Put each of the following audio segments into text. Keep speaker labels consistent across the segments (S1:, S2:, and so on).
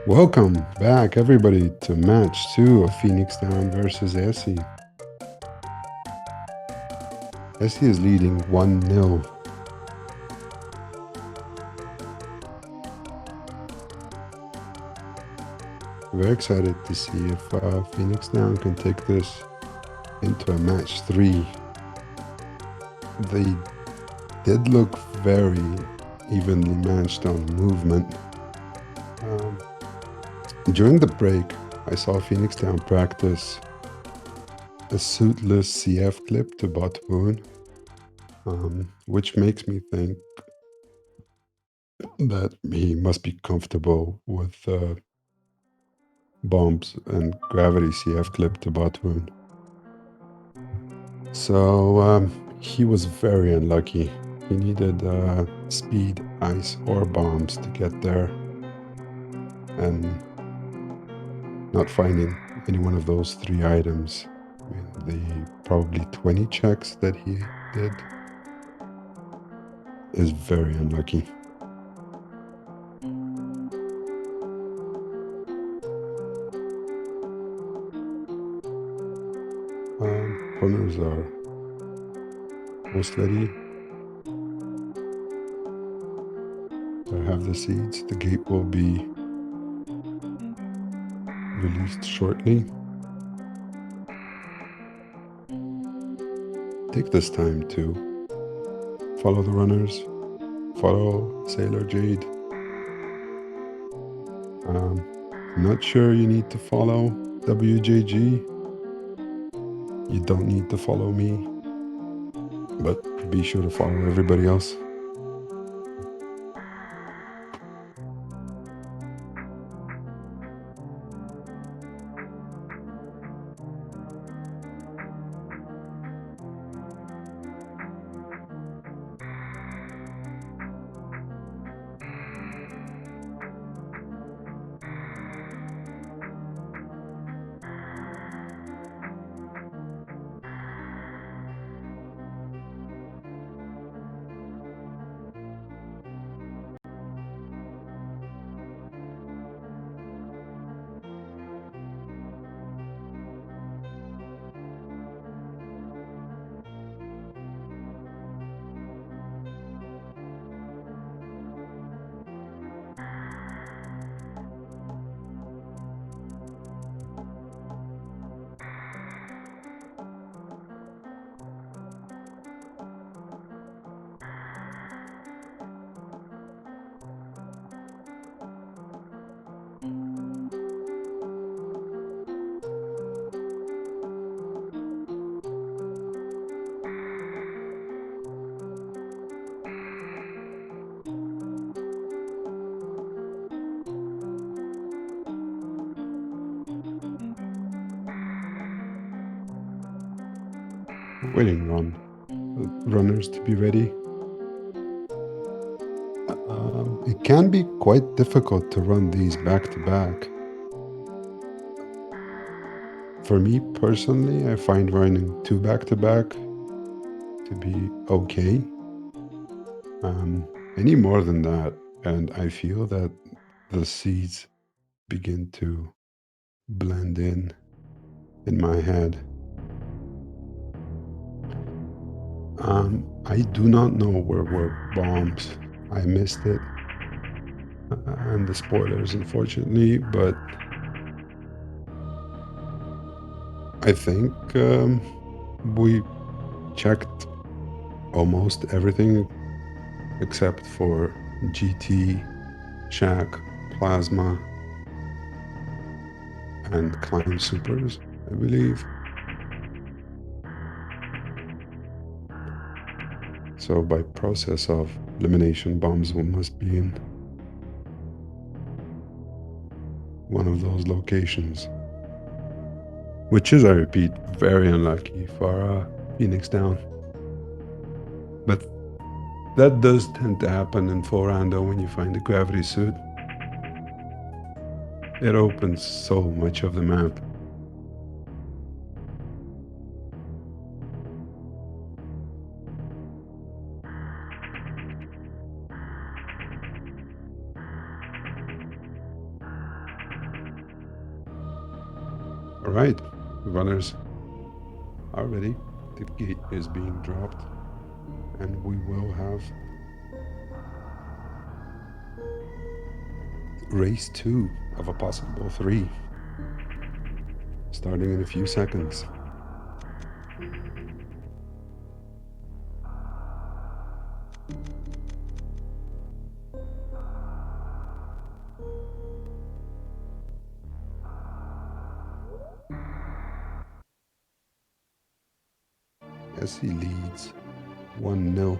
S1: Welcome back, everybody, to match 2 of FenixDown versus Aessy. Aessy is leading 1-0. Very excited to see if FenixDown can take this into a match 3. They did look very evenly matched on movement. During the break, I saw FenixDown practice a suitless CF clip to bot wound, which makes me think that he must be comfortable with bombs and gravity CF clip to bot wound. So he was very unlucky. He needed speed, ice, or bombs to get there, and not finding any one of those 3 items in the probably 20 checks that he did is very unlucky. Corners are most ready. I have the seeds. The gate will be released shortly. Take this time to follow the runners, follow Sailor Jade. I'm not sure you need to follow WJG. You don't need to follow me, but be sure to follow everybody else. Waiting on the runners to be ready. It can be quite difficult to run these back to back. For me personally, I find running 2 back to back to be okay. Any more than that, and I feel that the seeds begin to blend in my head. I do not know where were bombs. I missed it. And the spoilers, unfortunately, but I think we checked almost everything except for GT, Shack, Plasma, and Climb Supers, I believe. So by process of elimination, bombs must be in one of those locations. Which is, I repeat, very unlucky for FenixDown. But that does tend to happen in full rando when you find a gravity suit. It opens so much of the map. right, runners are ready. The gate is being dropped, and we will have race 2 of a possible 3 starting in a few seconds. Aessy leads 1-0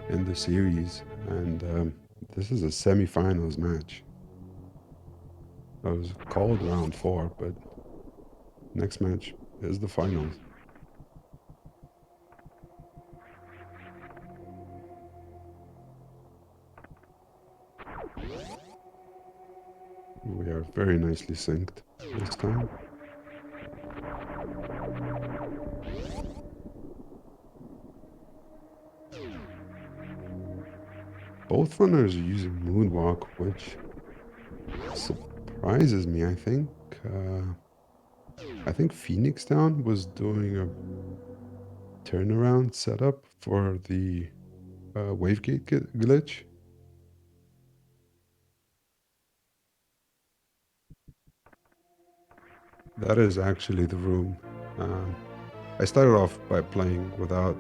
S1: in the series, and this is a semi-finals match. It was called round 4, but next match is the finals. We are very nicely synced this time. Both runners are using Moonwalk, which surprises me. I think FenixDown was doing a turnaround setup for the wavegate glitch. That is actually the room. I started off by playing without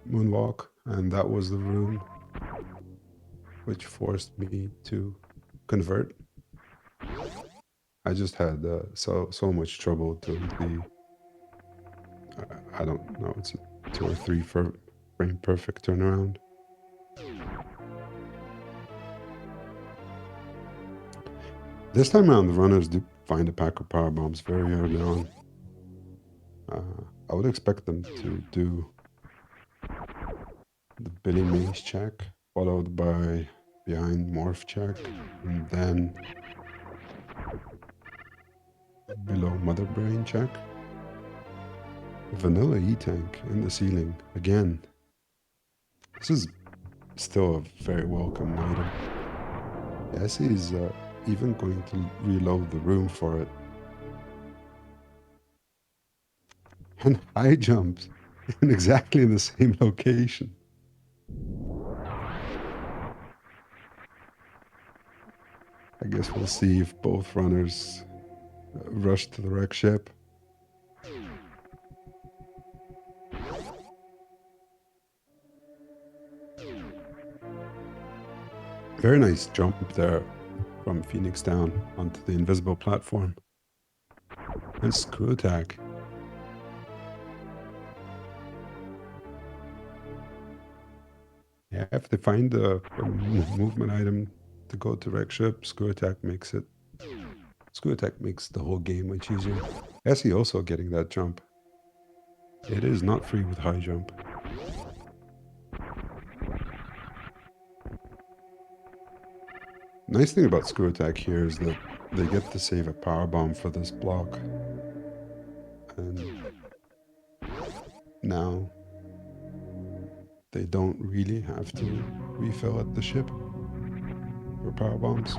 S1: Moonwalk, and that was the room which forced me to convert. I just had so much trouble doing the I don't know, it's a 2 or 3 frame perfect turnaround. This time around, the runners do find a pack of power bombs very early on. I would expect them to do the Billy Mays check, followed by behind morph check, and then below mother brain check. Vanilla E-Tank in the ceiling again. This is still a very welcome item. Aessy is even going to reload the room for it. And high jumps in exactly the same location. I guess we'll see if both runners rush to the wreck ship. Very nice jump there from FenixDown onto the invisible platform. And screw attack. Yeah, if they find a movement item to go to wreck ship, screw attack makes it. Screw attack makes the whole game much easier. Aessy also getting that jump. It is not free with high jump. Nice thing about screw attack here is that they get to save a power bomb for this block. And now they don't really have to refill at the ship for power bombs.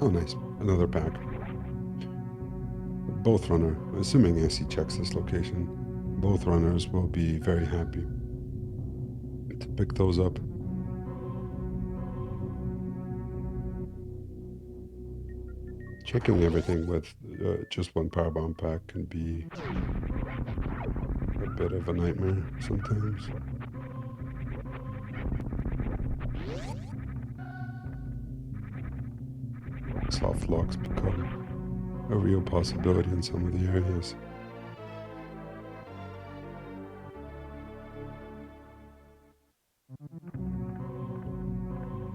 S1: Oh, nice. Another pack. Both runner, assuming Aessy checks this location, both runners will be very happy to pick those up. Checking everything with just one power bomb pack can be a bit of a nightmare sometimes. Soft locks become a real possibility in some of the areas.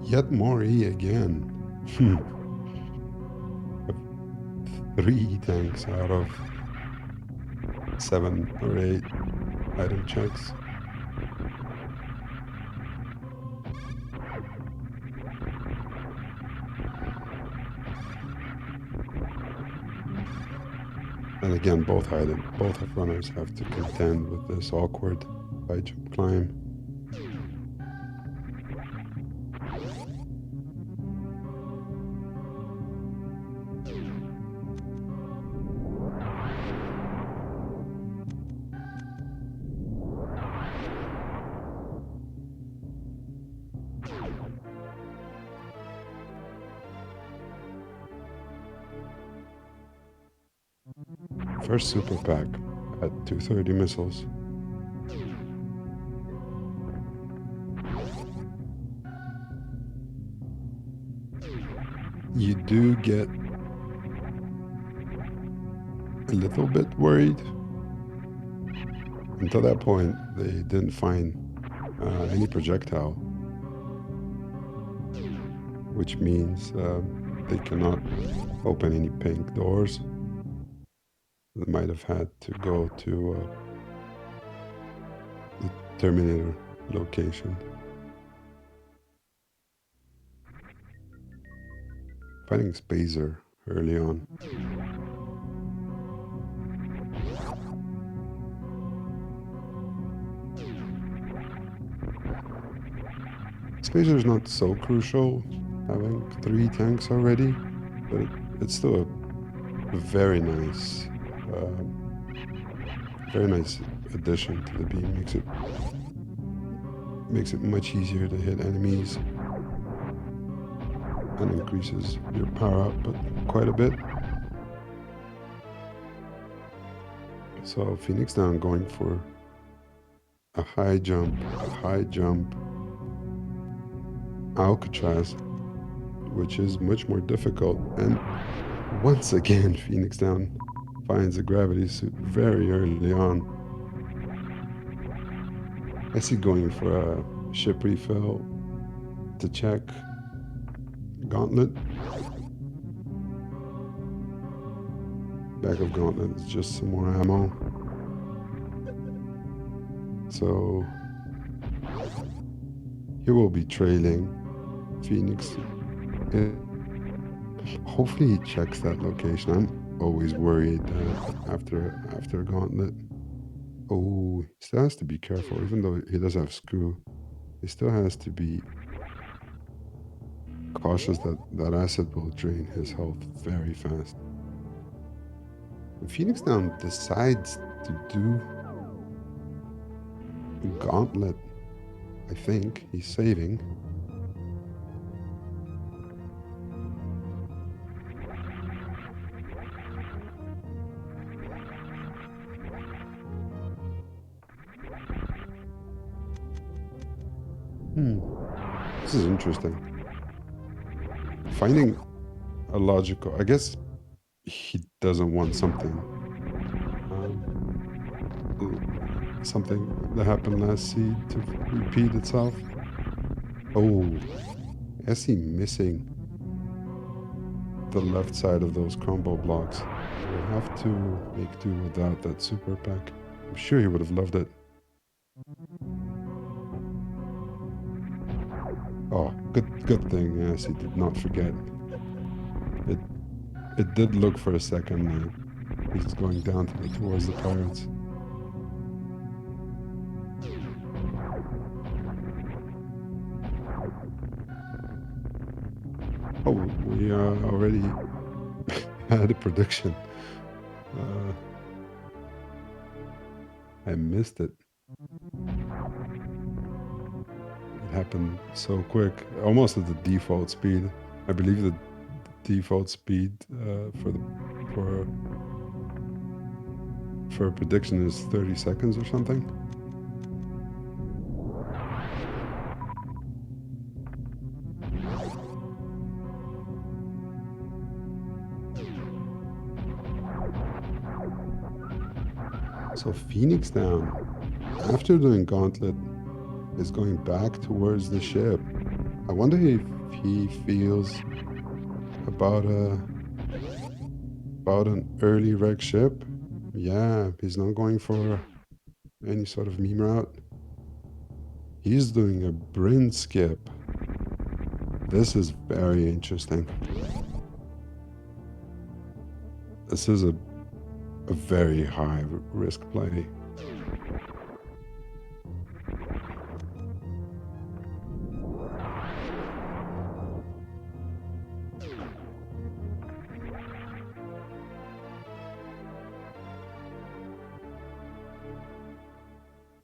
S1: Yet more E again. 3 tanks out of 7 or 8 item checks. And again, both runners have to contend with this awkward high jump climb. First super pack at 230 missiles. You do get a little bit worried. Until that point, they didn't find any projectile, which means they cannot open any pink doors. They might have had to go to the Terminator location. Finding Spacer early on. Spacer is not so crucial, having 3 tanks already, but it's still a very nice addition to the beam. Makes it much easier to hit enemies and increases your power output quite a bit. So FenixDown going for a high jump, Alcatraz, which is much more difficult. And once again, FenixDown finds a gravity suit very early on. Aessy going for a ship refill to check Gauntlet. Back of Gauntlet is just some more ammo. So he will be trailing Phoenix. Hopefully he checks that location. I'm always worried after Gauntlet. Oh, he still has to be careful, even though he does have screw. He still has to be cautious that acid will drain his health very fast. When FenixDown decides to do Gauntlet, I think he's saving. This is interesting. Finding a logical, I guess he doesn't want something that happened last seed to repeat itself. Oh, Aessy missing the left side of those combo blocks. We'll have to make do without that super pack. I'm sure he would have loved it. Oh, good thing Aessy did not forget. It did look for a second he's going down towards the pirates. Oh, we already had a prediction. I missed it. It happened so quick, almost at the default speed. I believe the default speed for a prediction is 30 seconds or something. So FenixDown, after doing Gauntlet, is going back towards the ship. I wonder if he feels about an early wreck ship. Yeah, he's not going for any sort of meme route. He's doing a Bryn skip. This is very interesting. This is a a very high risk play.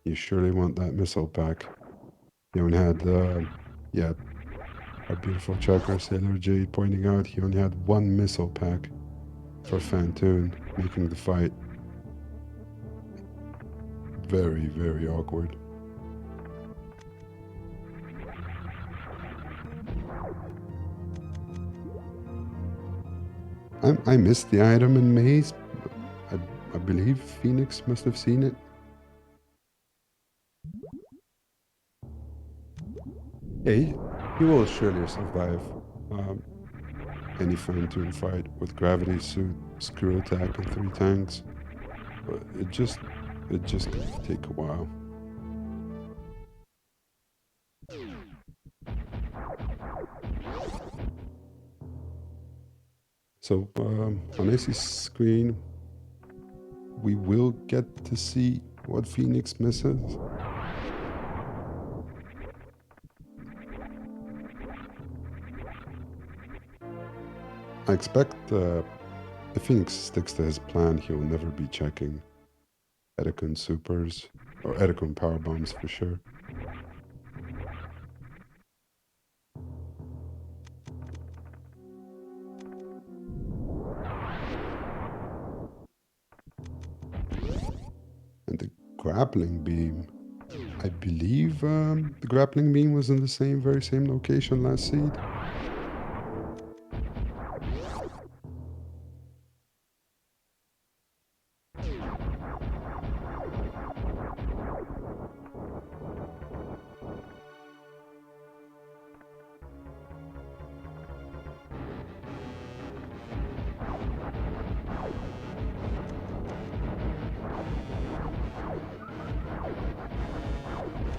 S1: You surely want that missile pack. You only had, yeah, our beautiful checker, Sailor Jade, pointing out he only had one missile pack for Fantoon, making the fight very, very awkward. I missed the item in Maze. I believe Phoenix must have seen it. Hey, he will surely survive any Fantoon fight with gravity suit, screw attack, and 3 tanks. But it just gonna take a while. So on Aessy's screen, we will get to see what Phoenix misses. I expect if Phoenix sticks to his plan, he will never be checking Edicon supers or Edicon power bombs for sure. And the grappling beam, I believe the grappling beam was in the very same location last seed.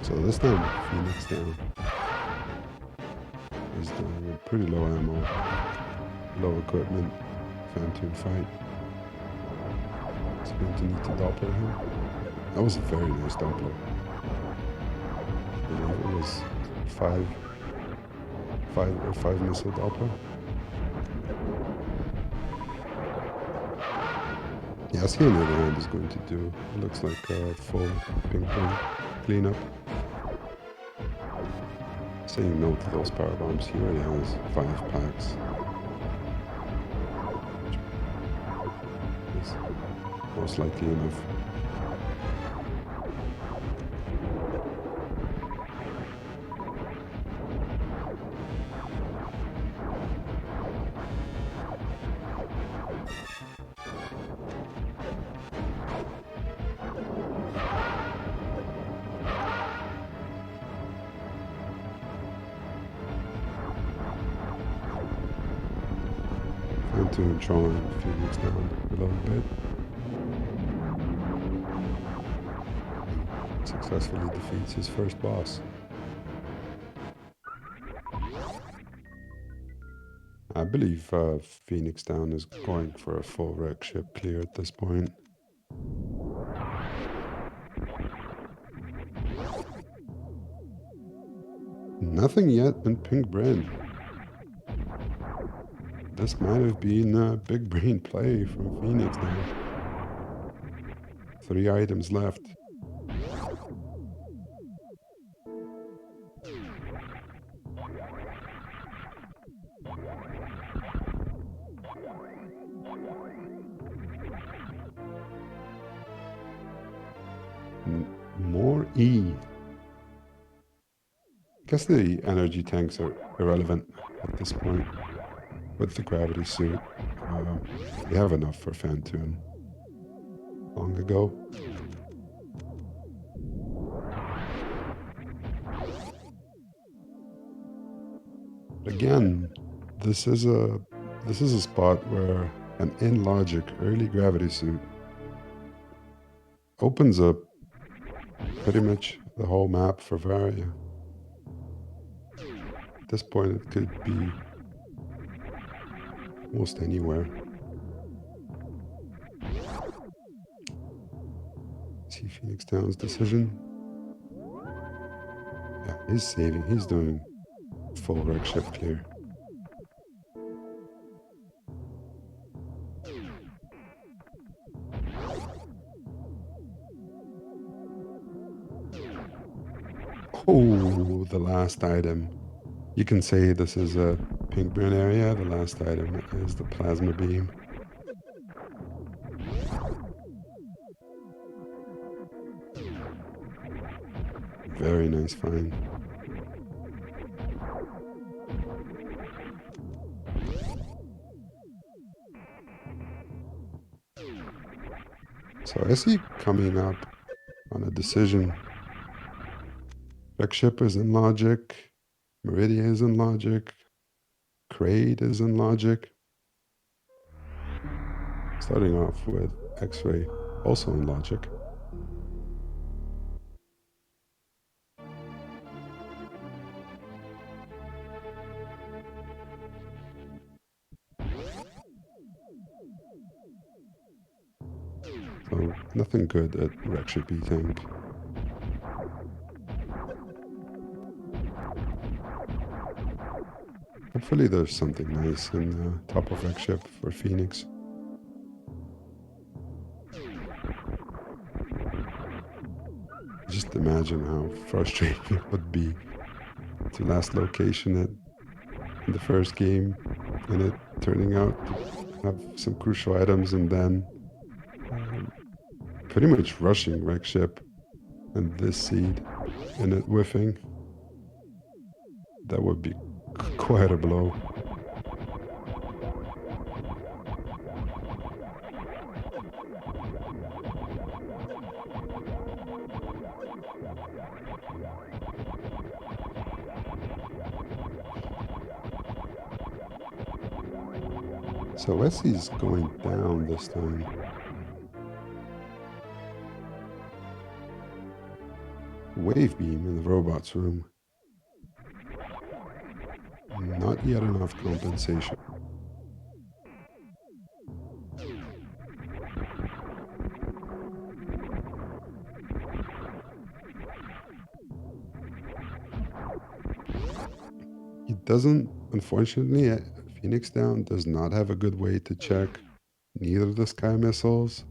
S1: So this time, FenixDown is doing a pretty low ammo, low equipment, Fantoon fight. He's going to need to Doppler him. That was a very nice Doppler. I believe it was five missile Doppler. Aessy on the other hand is going to do, it looks like a full ping pong cleanup. Saying no to those power bombs, he already has 5 packs. It's most likely enough. Fantoon trolling Phoenix down a little bit. Successfully defeats his first boss. I believe FenixDown is going for a full wreck ship clear at this point. Nothing yet in Pink Brain. This might have been a big brain play from FenixDown. 3 items left. More E. I guess the energy tanks are irrelevant at this point. With the gravity suit, they have enough for Fantoon long ago. Again, this is a spot where an in-logic early gravity suit opens up pretty much the whole map for Varia. At this point, it could be almost anywhere. Phoenix Down's decision. Yeah, he's saving. He's doing full wreck ship clear. Oh, the last item. You can say this is a pink burn area. The last item is the plasma beam. Very nice find. So Aessy coming up on a decision. Wreck ship is in logic. Meridia is in logic. Crate is in logic. Starting off with X-ray, also in logic. So nothing good at wreck ship E tank. Hopefully there's something nice in the top of wreck ship for Phoenix. Just imagine how frustrating it would be to last location it in the first game and it turning out to have some crucial items and then pretty much rushing wreck ship and this seed and it whiffing. That would be quite a blow. So Aessy's going down this time. Wave beam in the robot's room. Not yet enough compensation. He doesn't, unfortunately, FenixDown does not have a good way to check neither the sky missiles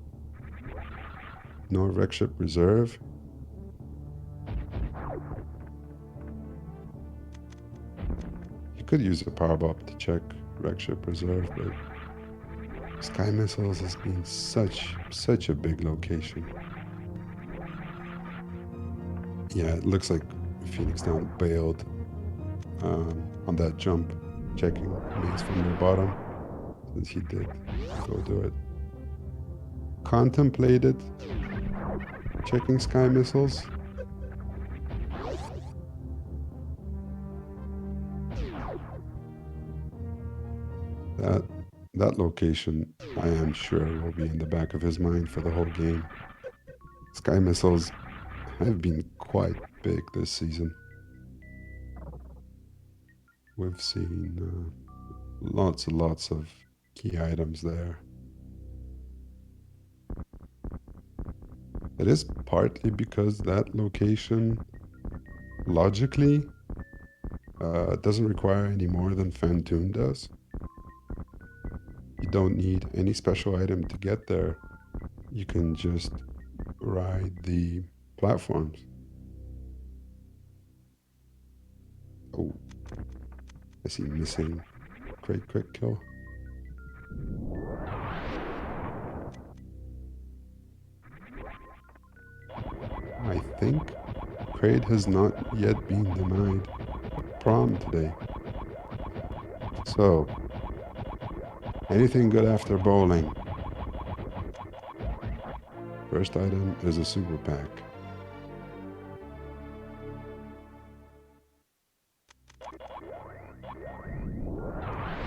S1: nor wreck ship reserve. You could use a power bomb to check wreck ship reserve, but sky missiles has been such a big location. Yeah, it looks like FenixDown bailed on that jump, checking maze from the bottom, since he did go do it. Contemplated checking sky missiles. That location, I am sure, will be in the back of his mind for the whole game. Sky missiles have been quite big this season. We've seen lots and lots of key items there. It is partly because that location, logically, doesn't require any more than Fantoon does. You don't need any special item to get there. You can just ride the platforms. Oh, I see missing. Great quick kill. I think Crate has not yet been denied prom today. So, anything good after bowling? First item is a super pack.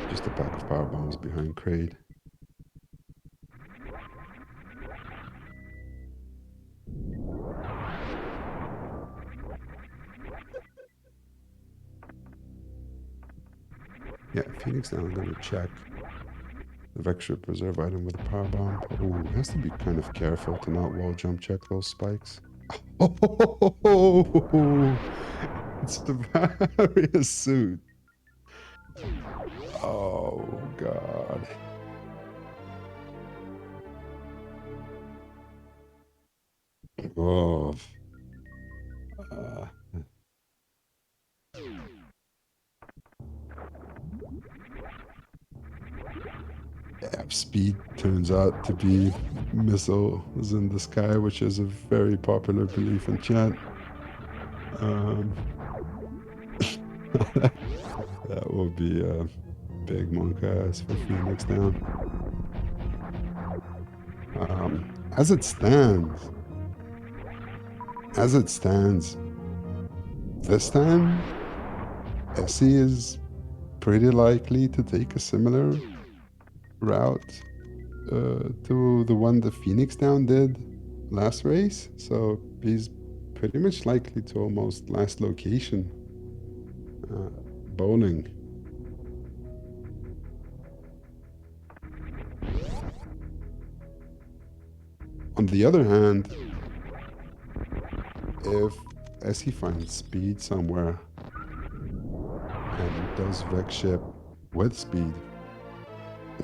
S1: Just a pack of power bombs behind Crate. Yeah, FenixDown, I'm going to check The Vector Preserve item with a power bomb. Ooh, has to be kind of careful to not wall jump check those spikes. Oh, it's the various suit. Oh, God. Oh. Uh, yeah, speed turns out to be missiles in the sky, which is a very popular belief in chat. That will be a big monk ass for FenixDown. As it stands, this time, Aessy is pretty likely to take a similar route to the one the FenixDown did last race. So he's pretty much likely to almost last location bowling. On the other hand, if Aessy finds speed somewhere and does Vex ship with speed,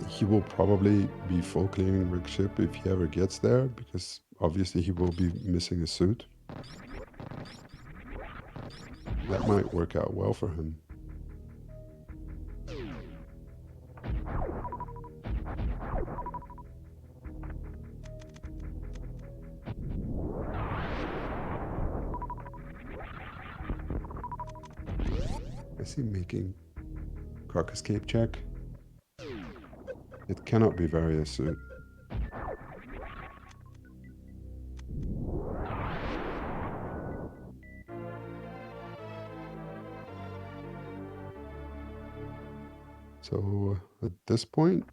S1: he will probably be full clearing Vex ship if he ever gets there, because obviously he will be missing a suit. That might work out well for him. Is he making Croc escape check? It cannot be various suit. So at this point,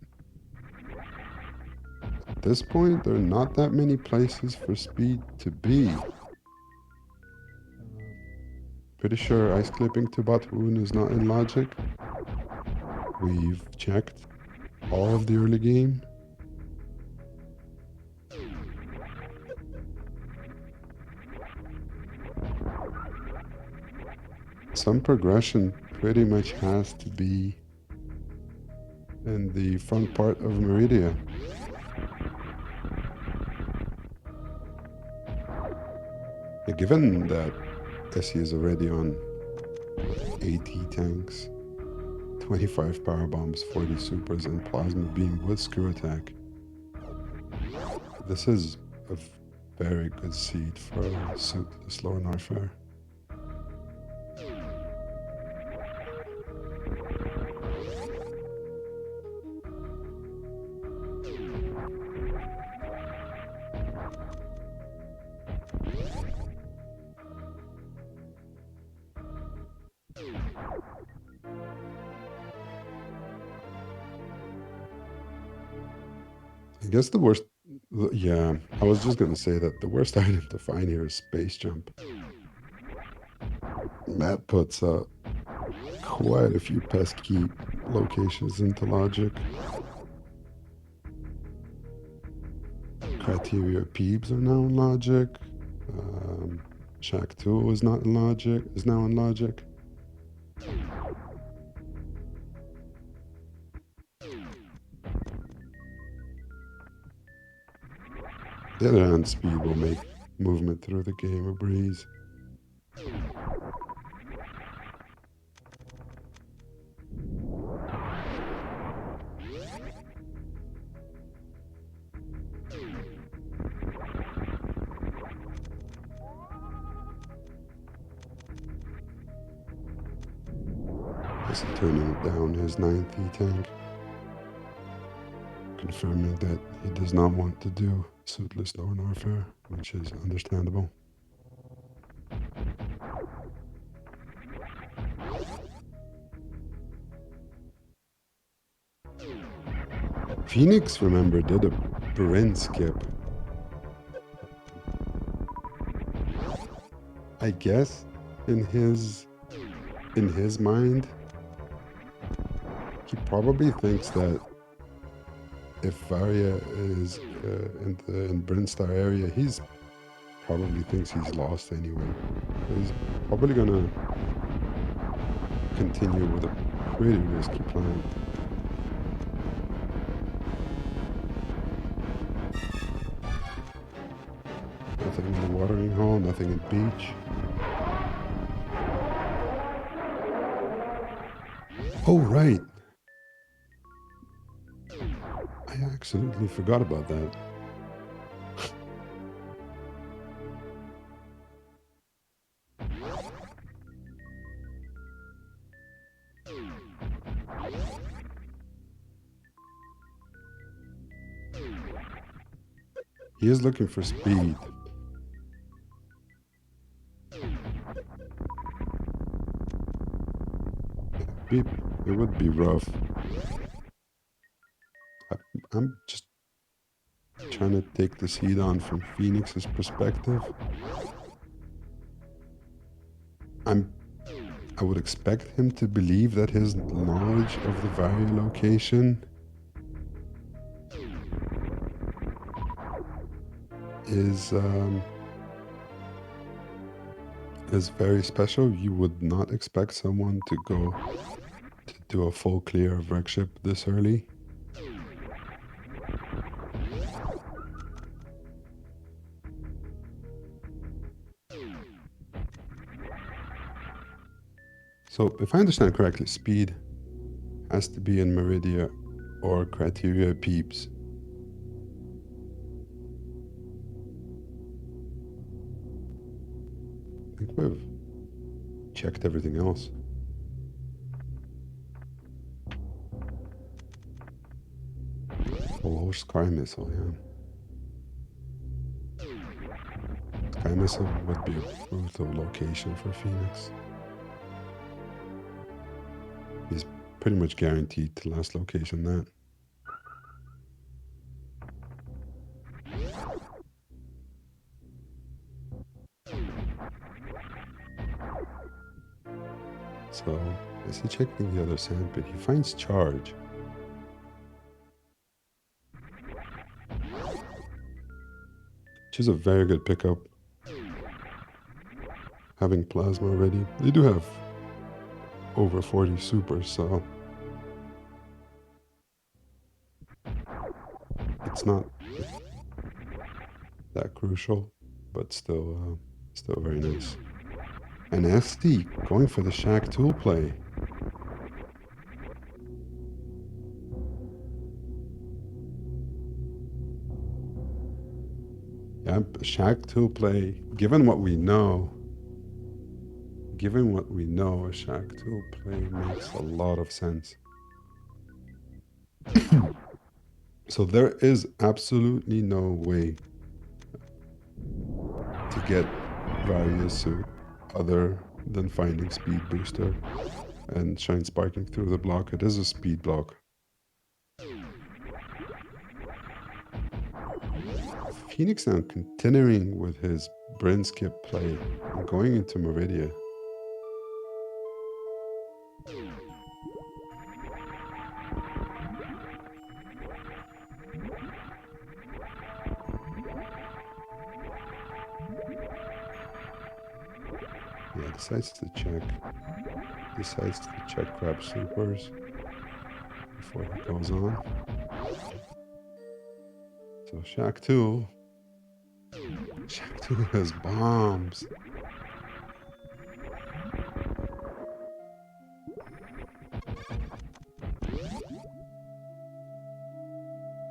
S1: there are not that many places for speed to be. Pretty sure ice clipping to Batwoon is not in logic. We've checked all of the early game. Some progression pretty much has to be in the front part of Meridia. Yeah, given that Aessy is already on 80 tanks, 25 power bombs, 40 supers, and plasma beam with screw attack, this is a very good seed for suitless Lord Narfare. I guess the worst, yeah, I was just gonna say that the worst item to find here is Space Jump. That puts quite a few pesky locations into logic. Criteria Peebs are now in logic. Shack 2 is not in logic, is now in logic. The other hand, speed will make movement through the game a breeze. Is turning down his 9th E-tank, confirming that he does not want to do suitless Lord Narfare, which is understandable. Phoenix, remember, did a Bryn skip. I guess in his mind, he probably thinks that if Varia is in Brinstar area, he's probably thinks he's lost anyway. He's probably gonna continue with a pretty risky plan. Nothing in the watering hole, nothing in beach. Oh, right. I absolutely forgot about that. He is looking for speed. It would be rough. I'm just trying to take the seed on from Phoenix's perspective. I would expect him to believe that his knowledge of the Varia location is very special. You would not expect someone to go to do a full clear of wreckship this early. So if I understand correctly, speed has to be in Meridia or Criteria Peeps. I think we've checked everything else. Oh, Sky Missile, yeah. Sky Missile would be a brutal location for Phoenix. He's pretty much guaranteed to last location that. So, as he checking the other sandpit, he finds charge. Which is a very good pickup. Having plasma already. They do have over 40 supers, so it's not that crucial, but still very nice. And SD going for the Shack tool play. Yeah, Shack tool play. Given what we know, a Shack tool play makes a lot of sense. So there is absolutely no way to get Varia's suit other than finding Speed Booster and Shine Sparking through the block. It is a speed block. Phoenix now continuing with his Bryn skip play and going into Meridia. Yeah, decides to check grab supers before he goes on. So Shack 2 has bombs.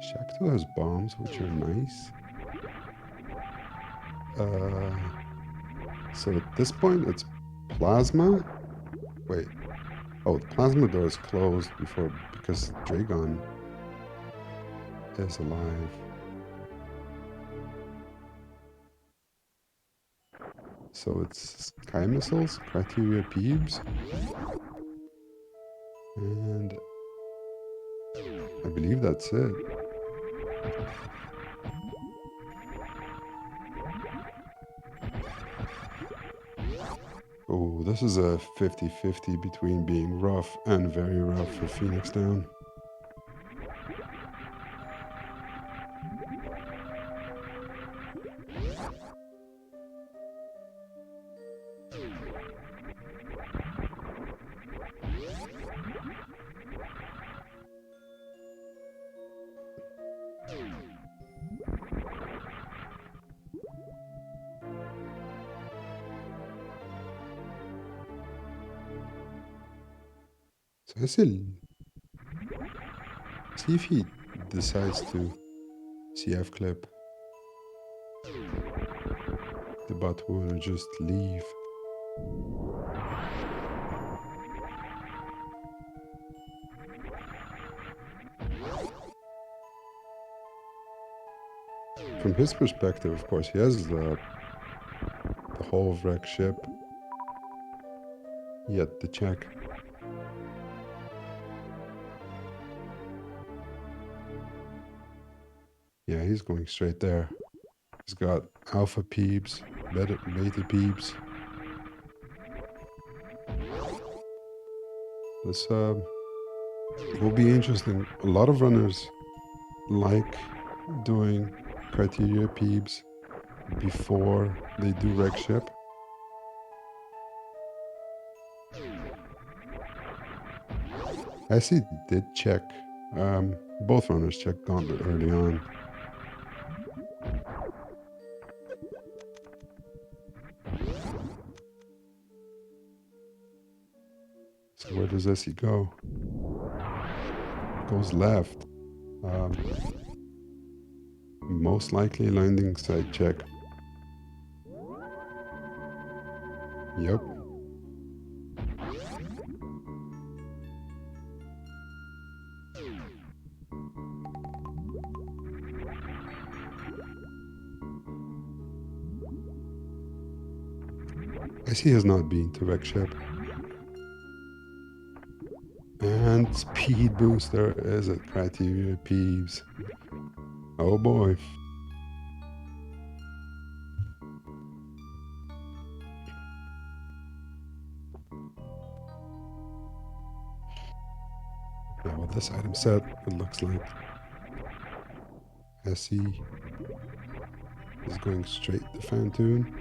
S1: Shack 2 has bombs, which are nice. So at this point, it's plasma. Wait. Oh, the plasma door is closed because Dragon is alive. So it's Sky Missiles, Criteria Peeps, and I believe that's it. Oh, this is a 50-50 between being rough and very rough for FenixDown. So I see if he decides to CF clip the button or just leave. From his perspective, of course, he has the whole of wreck ship, yet the check. Yeah, he's going straight there. He's got alpha peeps, beta peeps. This will be interesting. A lot of runners like doing criteria peeps before they do wreck ship. Aessy did check. Both runners checked Gauntlet early on. So where does Aessy go? Goes left. Most likely landing side check. Yep. Aessy has not been to wreck ship. And speed booster is a criteria peeves. Oh boy. Yeah, with this item set, it looks like Aessy is going straight to Fantoon.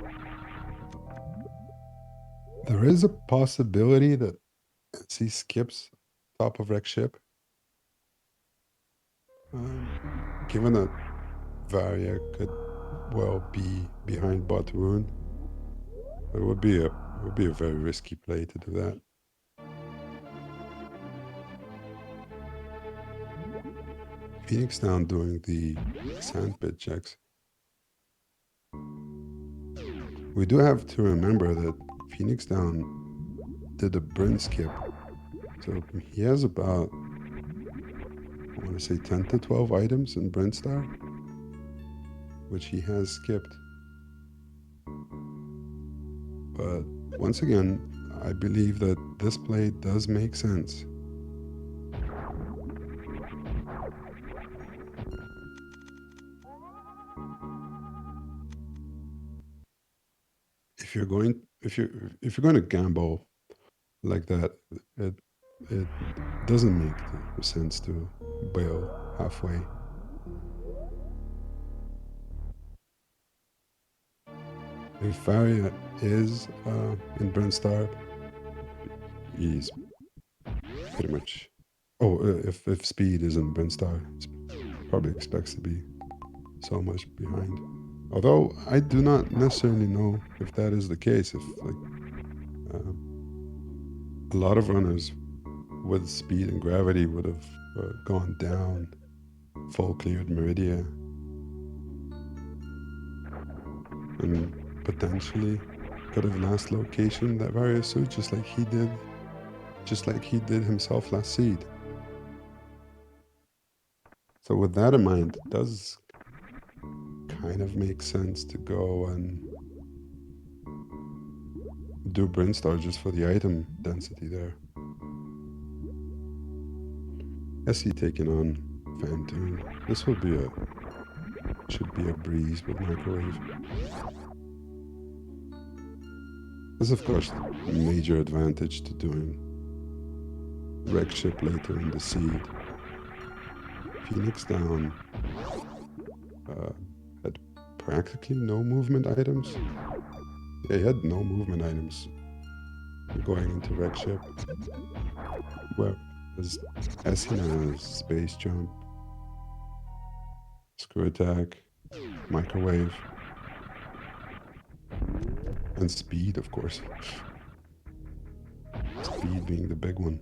S1: There is a possibility that Aessy skips top of wreck ship. Given that Varia could well be behind bot rune, it would be a very risky play to do that. FenixDown doing the sandpit checks. We do have to remember that FenixDown did a Bryn skip, so he has about, I want to say 10 to 12 items in Bryn Star, which he has skipped. But once again, I believe that this play does make sense. If you're going to gamble like that, it doesn't make sense to bail halfway. If Varia is in Brinstar, he's pretty much. Oh, if Speed is in Brinstar, probably expects to be so much behind. Although I do not necessarily know if that is the case. If like a lot of runners with Speed and Gravity would have gone down full cleared Meridia and potentially could have last location that various suit just like he did himself last seed. So with that in mind, it does kind of make sense to go and do Brinstar just for the item density there. Aessy taking on Fantoon. This should be a breeze with microwave. There's of course a major advantage to doing wreck ship later in the seed. FenixDown had practically no movement items. Yeah, he had no movement items going into wreck ship. Whereas Aessy has space jump, screw attack, microwave, and speed, of course. Speed being the big one.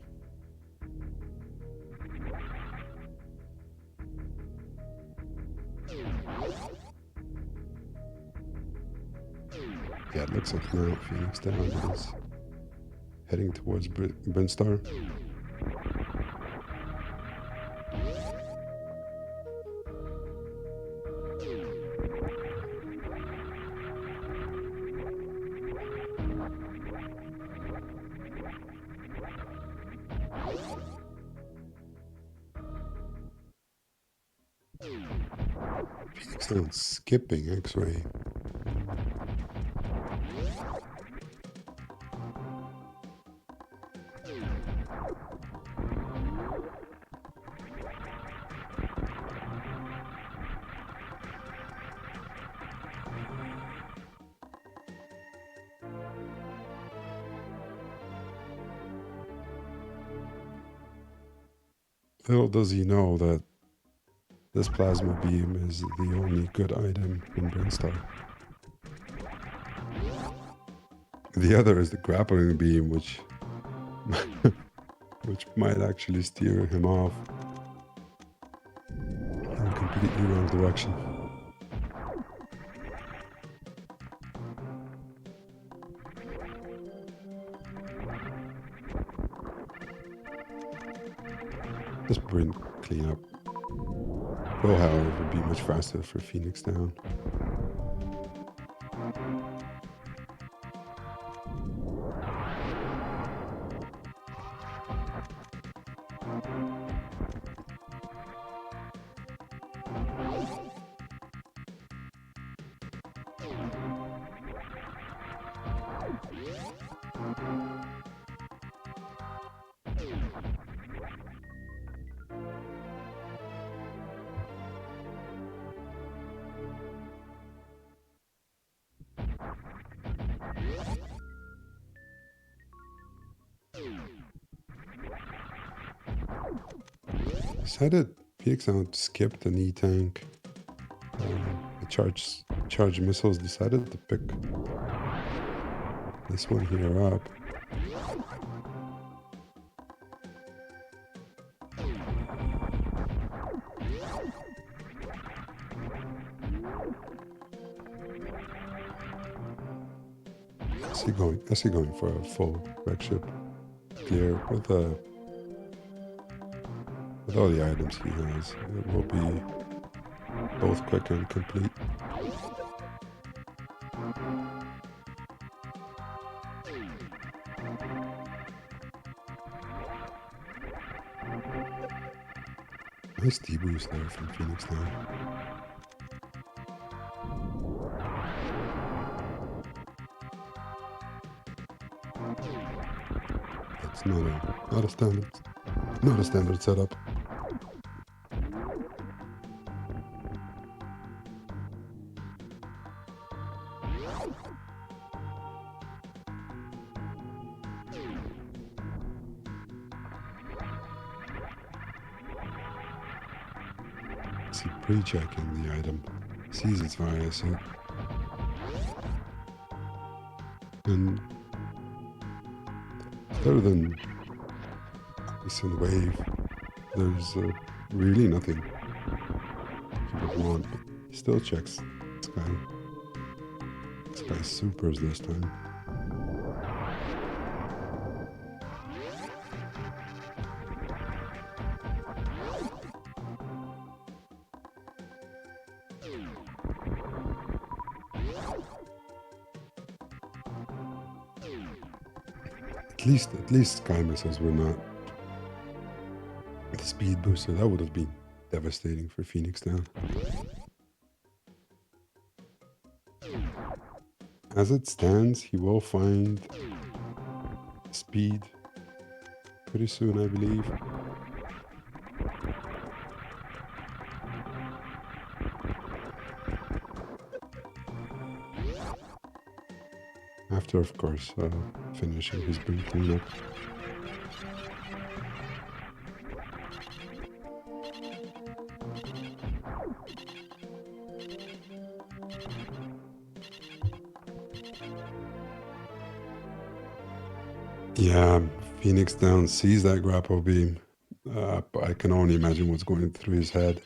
S1: looks like now FenixDown is heading towards Brinstar. FenixDown skipping X-ray. Little does he know that this plasma beam is the only good item in Brinstar. The other is the grappling beam, which might actually steer him off in a completely wrong direction. This Brint cleanup will, however, be much faster for FenixDown. Decided FenixDown skipped the knee tank. The charge missiles decided to pick this one here up. Aessy going for a full red ship clear with all the items he has. It will be both quick and complete. Nice D-boost there from FenixDown. That's not a standard setup. See, pre-checking the item, sees its virus, and other than ice and wave, there's really nothing you would want. But he still checks this guy. This guy's supers this time. At least sky missiles were not the speed booster. That would have been devastating for FenixDown. As it stands, he will find speed pretty soon, I believe. After, of course, finishing his Brint cleanup. Yeah, FenixDown sees that grapple beam. I can only imagine what's going through his head.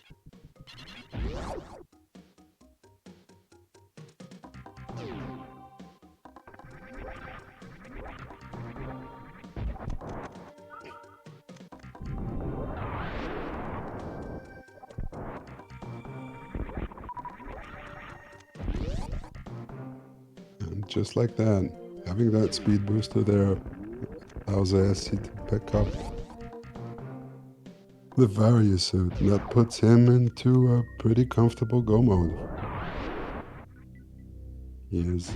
S1: just like that. Having that speed booster there allows Aessy to pick up the Varia suit, and that puts him into a pretty comfortable go mode. He is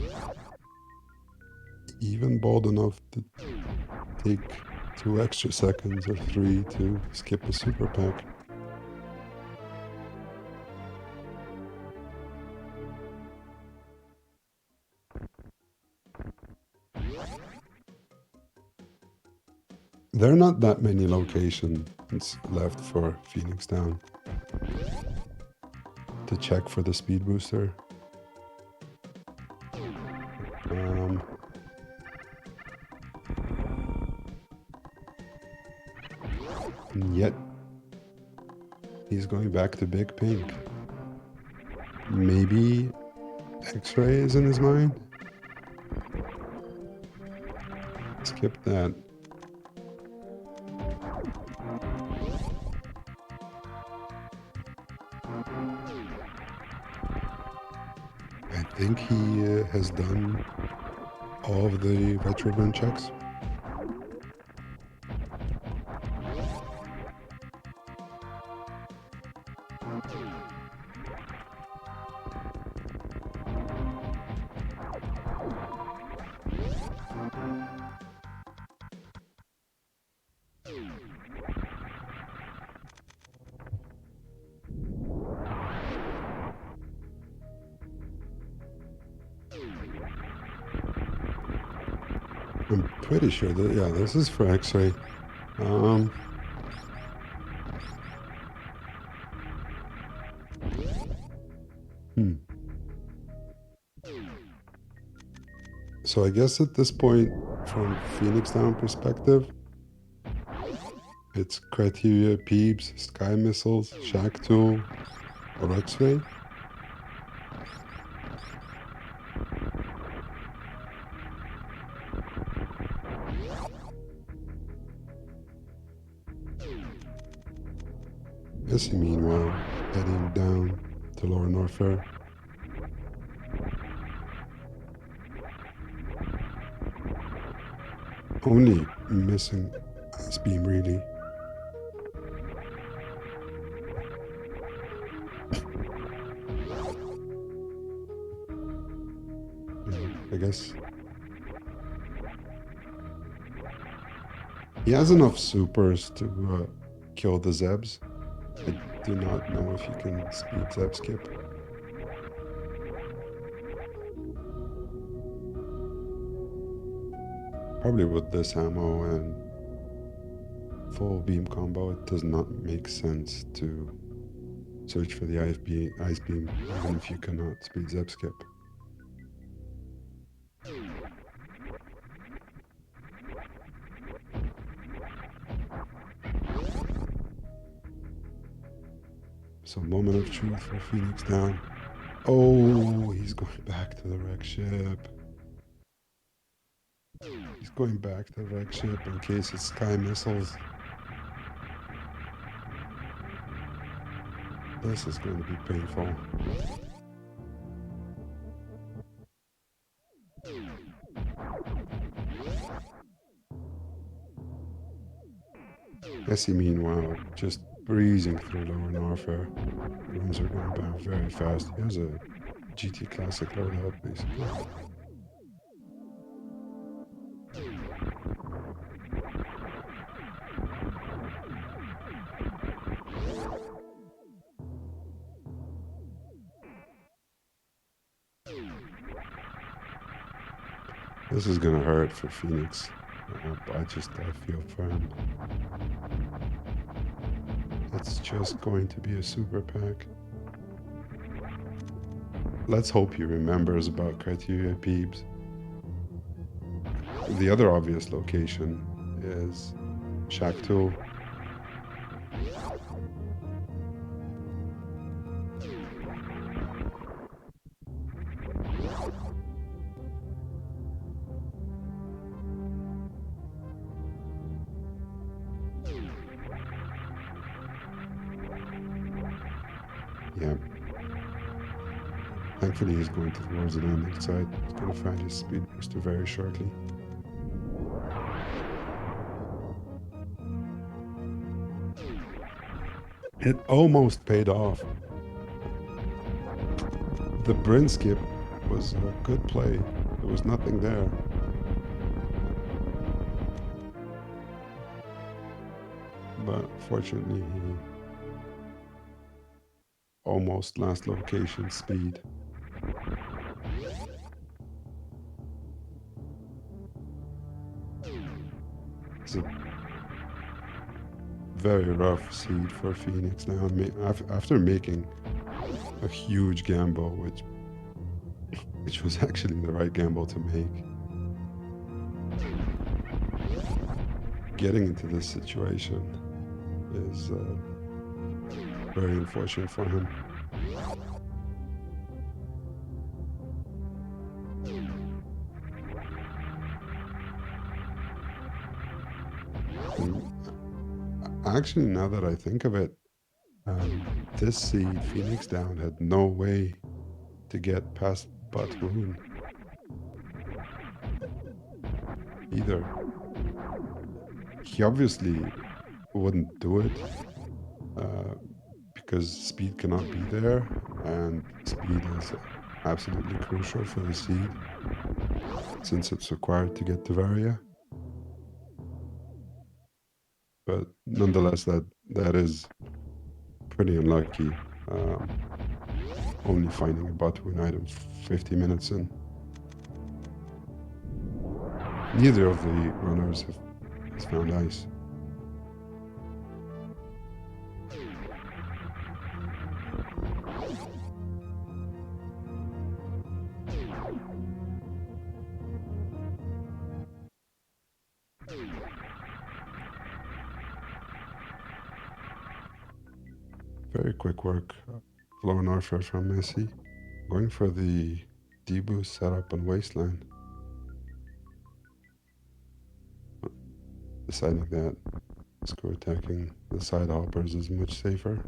S1: even bold enough to take 2 extra seconds or 3 to skip a super pack. There are not that many locations left for FenixDown to check for the speed booster. And yet, he's going back to Big Pink. Maybe X-Ray is in his mind? Skip that. I think he has done all of the Retrobin checks. I'm pretty sure that, yeah, this is for X-Ray. So I guess at this point, from FenixDown perspective, it's Criteria, Peeps, Sky Missiles, Shack Tool, or X-Ray. Aessy, meanwhile, heading down to Lower North Fair. Only missing Ice Beam, really. I guess he has enough supers to kill the Zebs. I do not know if you can speed Zeb skip. Probably with this ammo and full beam combo, it does not make sense to search for the ice beam even if you cannot speed Zeb skip. So moment of truth for FenixDown. Oh, he's going back to the wreck ship. He's going back to the wreck ship in case it's Sky Missiles. This is going to be painful. Aessy, meanwhile, just breezing through Lower Norfair. Rooms are going down very fast. He has a GT Classic loadout, basically. This is gonna hurt for Phoenix. I feel for him. It's just going to be a super pack. Let's hope he remembers about Criteria Peeps. The other obvious location is Shack Tool. Yeah. Thankfully, he's going towards the landing site. He's going to find his speed booster very shortly. It almost paid off. The Bryn skip was a good play. There was nothing there. But fortunately, he almost last location speed. It's a very rough seed for FenixDown after making a huge gamble, which was actually the right gamble to make. Getting into this situation is very unfortunate for him. Actually, now that I think of it, this seed, FenixDown, had no way to get past Batwoon either. He obviously wouldn't do it because speed cannot be there, and speed is absolutely crucial for the seed since it's required to get to Varia. But nonetheless, that is pretty unlucky. Only finding a Batwoon item 50 minutes in. Neither of the runners has found ice. Very quick work. Floor Northfair from Aessy. Going for the D-boost setup on Wasteland. Deciding that screw attacking the side hoppers is much safer.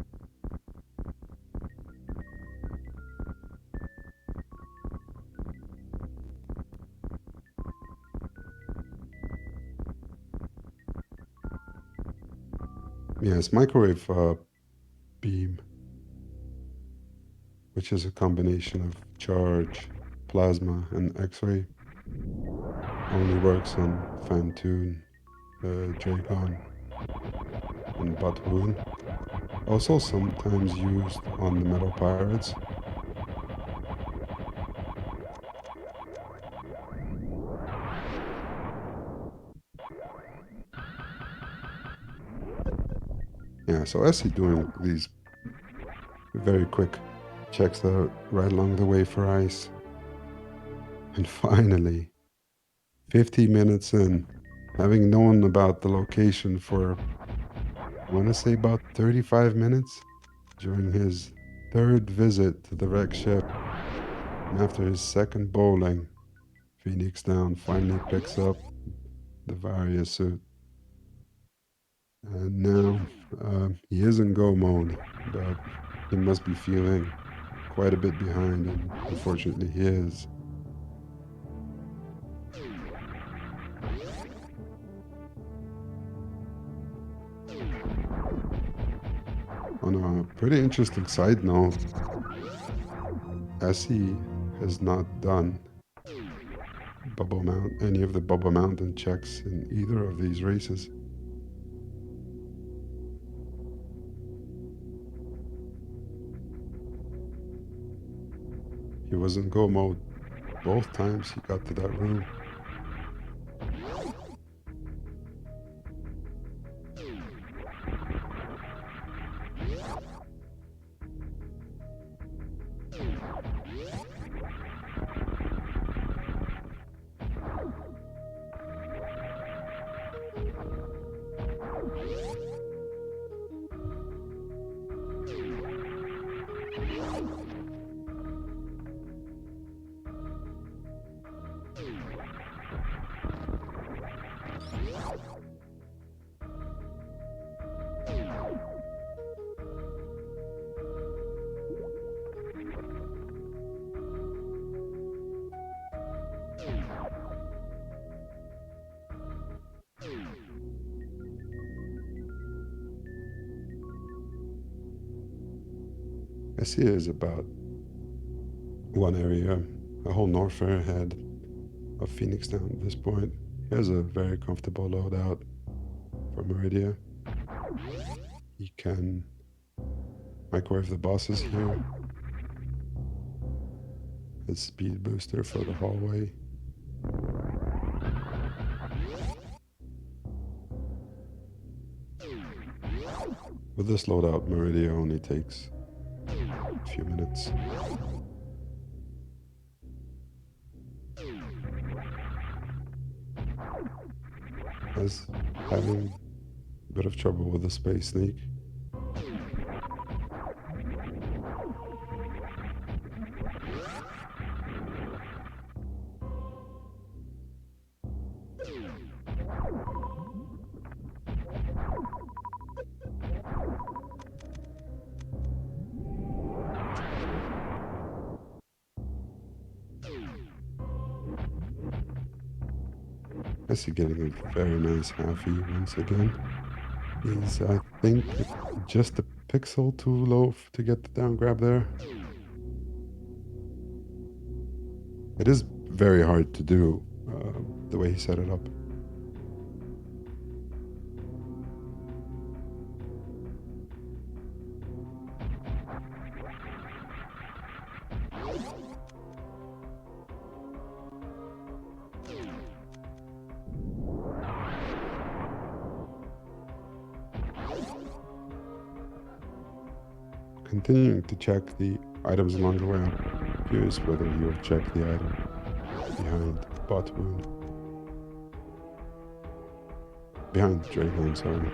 S1: Yes, microwave beam, which is a combination of charge, plasma, and X-ray, only works on Fantoon, Dragon, and Batwoon. Also sometimes used on the Metal Pirates. Yeah, so Aessy doing these very quick checks that are right along the way for ice. And finally, 50 minutes in, having known about the location for, I want to say about 35 minutes during his third visit to the wreck ship. And after his second bowling, FenixDown finally picks up the Varia suit. And now he is in go mode, but he must be feeling quite a bit behind, and unfortunately he is. On a pretty interesting side note, Aessy has not done any of the Bubble Mountain checks in either of these races. He was in go mode both times he got to that room. Aessy is about one area, a whole north ahead of FenixDown at this point. He has a very comfortable loadout for Meridia. He can microwave the bosses here. His speed booster for the hallway. With this loadout, Meridia only takes a few minutes. As having a bit of trouble with the space sneak. Aessy getting a very nice halfie once again. He's, I think, just a pixel too low to get the down grab there. It is very hard to do the way he set it up. Continuing to check the items along the way. I'm curious whether he will check the item behind bot wound. Behind Dragon, sorry.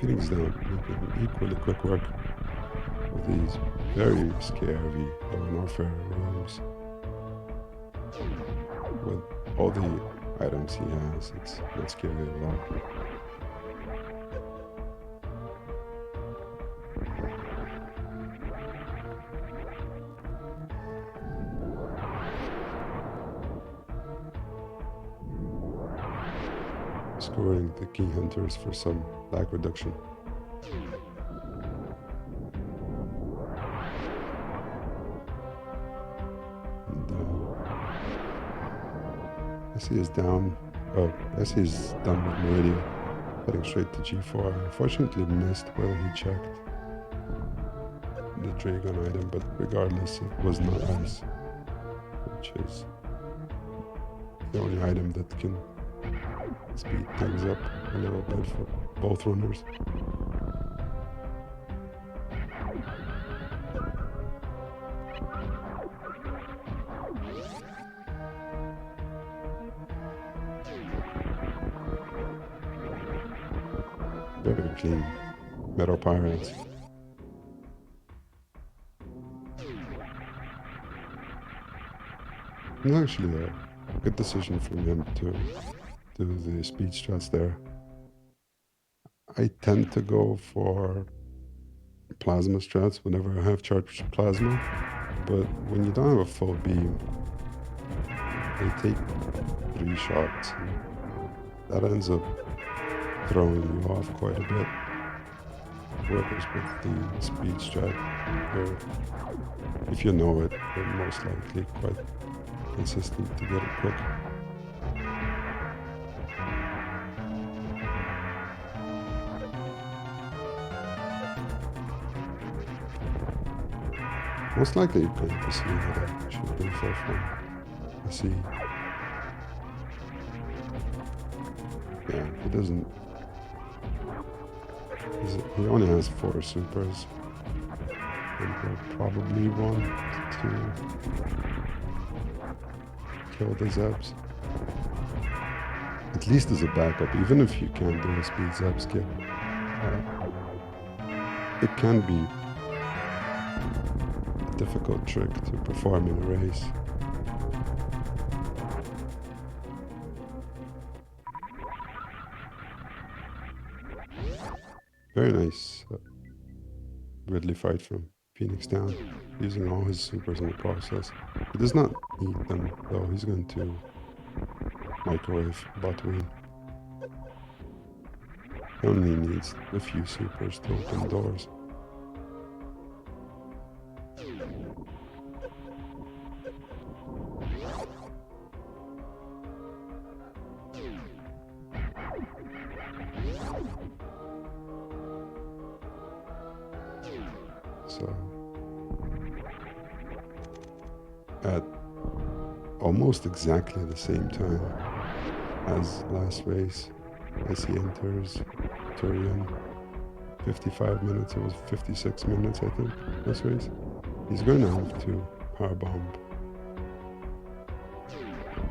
S1: FenixDown making equally quick work of these very scary lower warfare rooms. With all the items he has, it's not scary at all. Scoring the key hunters for some lag reduction. And Aessy is down. Oh, Aessy is done with Meridia, heading straight to G4. Unfortunately missed where he checked the Dragon item, but regardless, it was not ice, which is the only item that can speed things up a little bit for both runners. Very clean. Metal Pirates. It's actually a good decision from him to do the speed strats there. I tend to go for plasma strats whenever I have charged plasma, but when you don't have a full beam, they take 3 shots. That ends up throwing you off quite a bit. Whereas with the speed strat, if you know it, you're most likely quite consistent to get it quick. Most likely you're going to see that I should be for fun. I see. Yeah, he doesn't. He only has 4 supers. And he'll probably want to kill the Zebs. At least as a backup, even if you can't do a speed Zeb skill. It can be a difficult trick to perform in a race. Very nice Ridley fight from Phoenix Down, using all his supers in the process. He does not need them, though. He's going to microwave Botween. He only needs a few supers to open doors. So, at almost exactly the same time as last race, Aessy enters Turian. 55 minutes, it was 56 minutes, I think, this race. He's going to have to powerbomb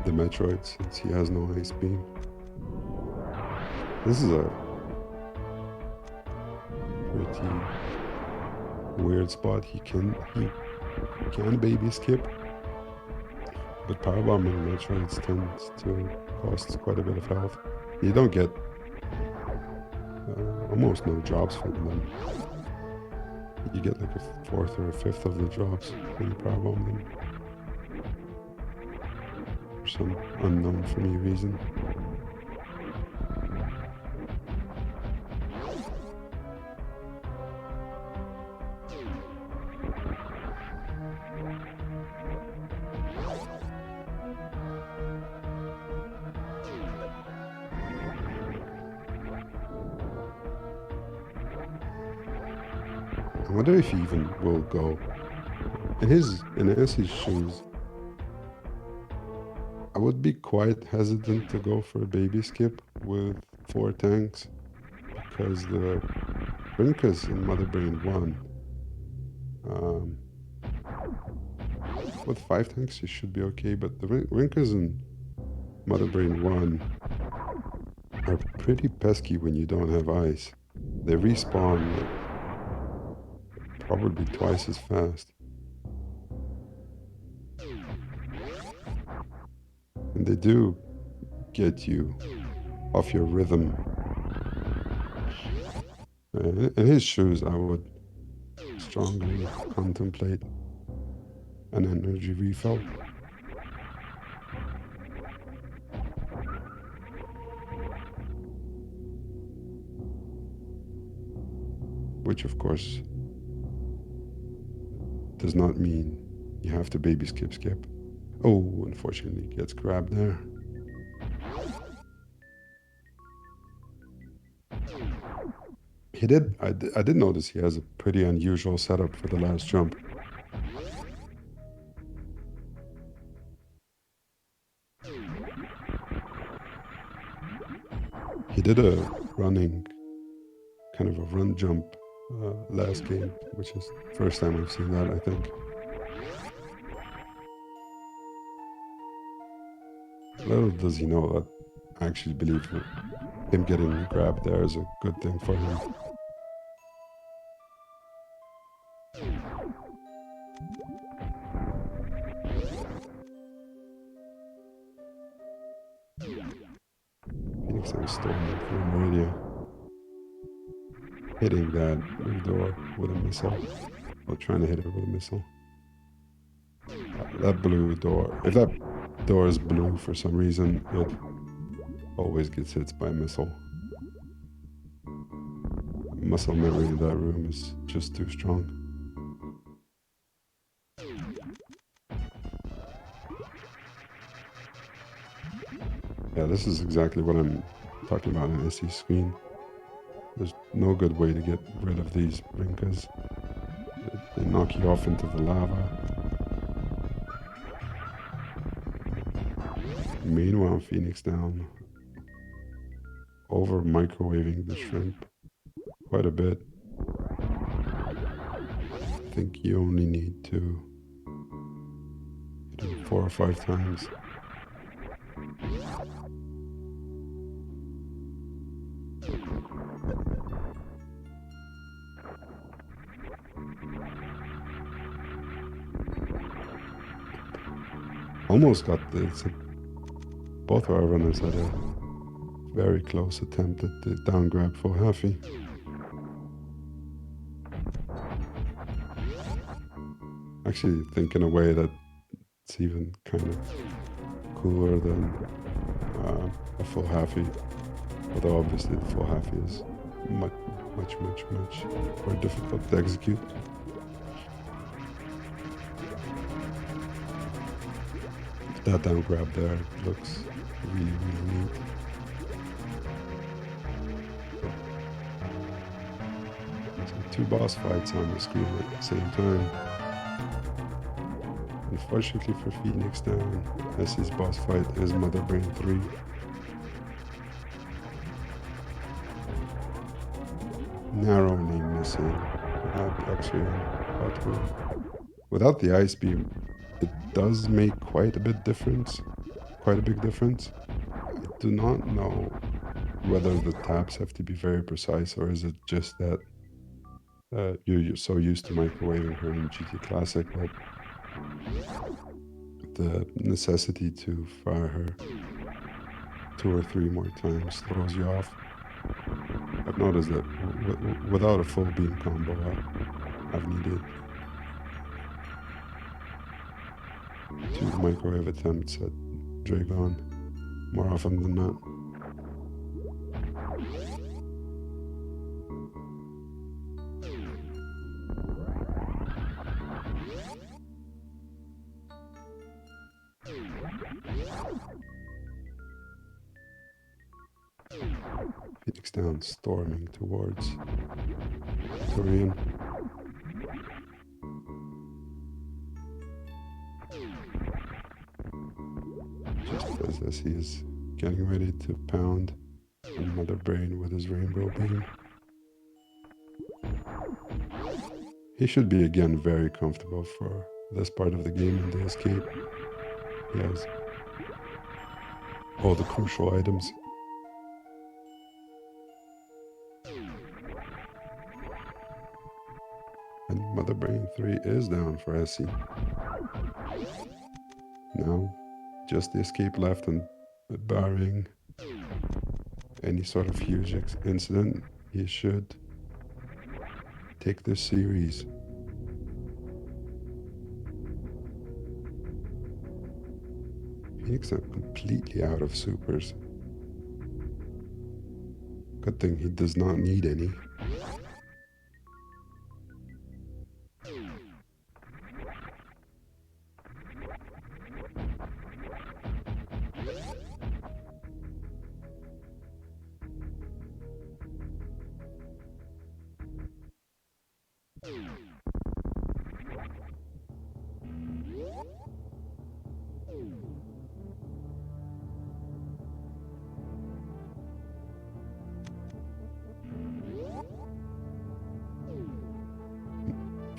S1: the Metroid since he has no ice beam. This is a pretty weird spot. He can baby skip, but powerbombing the Metroids tends to cost quite a bit of health. You don't get almost no drops from them. You get like a fourth or a fifth of the drops when you powerbomb them. For some unknown for me reason. I wonder if he even will go. In Aessy's shoes, I would be quite hesitant to go for a baby skip with 4 tanks, because the Rinkas in Mother Brain 1, with 5 tanks you should be okay, but the Rinkas in Mother Brain 1 are pretty pesky when you don't have ice. They respawn probably twice as fast. And they do get you off your rhythm. In his shoes, I would strongly contemplate an energy refill. Which, of course, does not mean you have to baby skip. Oh, unfortunately, gets grabbed there. I did notice he has a pretty unusual setup for the last jump. He did a kind of a run jump last game, which is the first time I've seen that, I think. Little does he know that I actually believe him getting grabbed there is a good thing for him. FenixDown storming through Meridia, hitting that blue door with a missile, or trying to hit it with a missile. That blue door, if that door is blue for some reason, it always gets hit by a missile. Muscle memory in that room is just too strong. Yeah, this is exactly what I'm talking about in Aessy's screen. There's no good way to get rid of these Rinkas. They knock you off into the lava. Meanwhile, FenixDown over microwaving the shrimp quite a bit. I think you only need to hit it 4 or 5 times. Almost got this. Both our runners had a very close attempt at the down grab for Haffy. Actually, think in a way that it's even kind of cooler than a full halfie. Although obviously the full halfie is much more difficult to execute. That down grab there looks really neat. So 2 boss fights on the screen at the same time. Unfortunately for FenixDown, Aessy's boss fight is Mother Brain 3. Narrowly missing. Actually, without the ice beam, it does make quite a big difference. I do not know whether the taps have to be very precise, or is it just that you're so used to microwaving her in GT Classic that the necessity to fire her 2 or 3 more times throws you off. I've noticed that without a full beam combo, I've needed 2 microwave attempts at Dragon more often than not. FenixDown storming towards Torian. Just as he is getting ready to pound on Mother Brain with his rainbow beam. He should be again very comfortable for this part of the game in the escape. He has all the crucial items. And Mother Brain 3 is down for Aessy. Now, just the escape left, and barring any sort of huge incident, he should take this series. Phoenix are completely out of supers. Good thing he does not need any.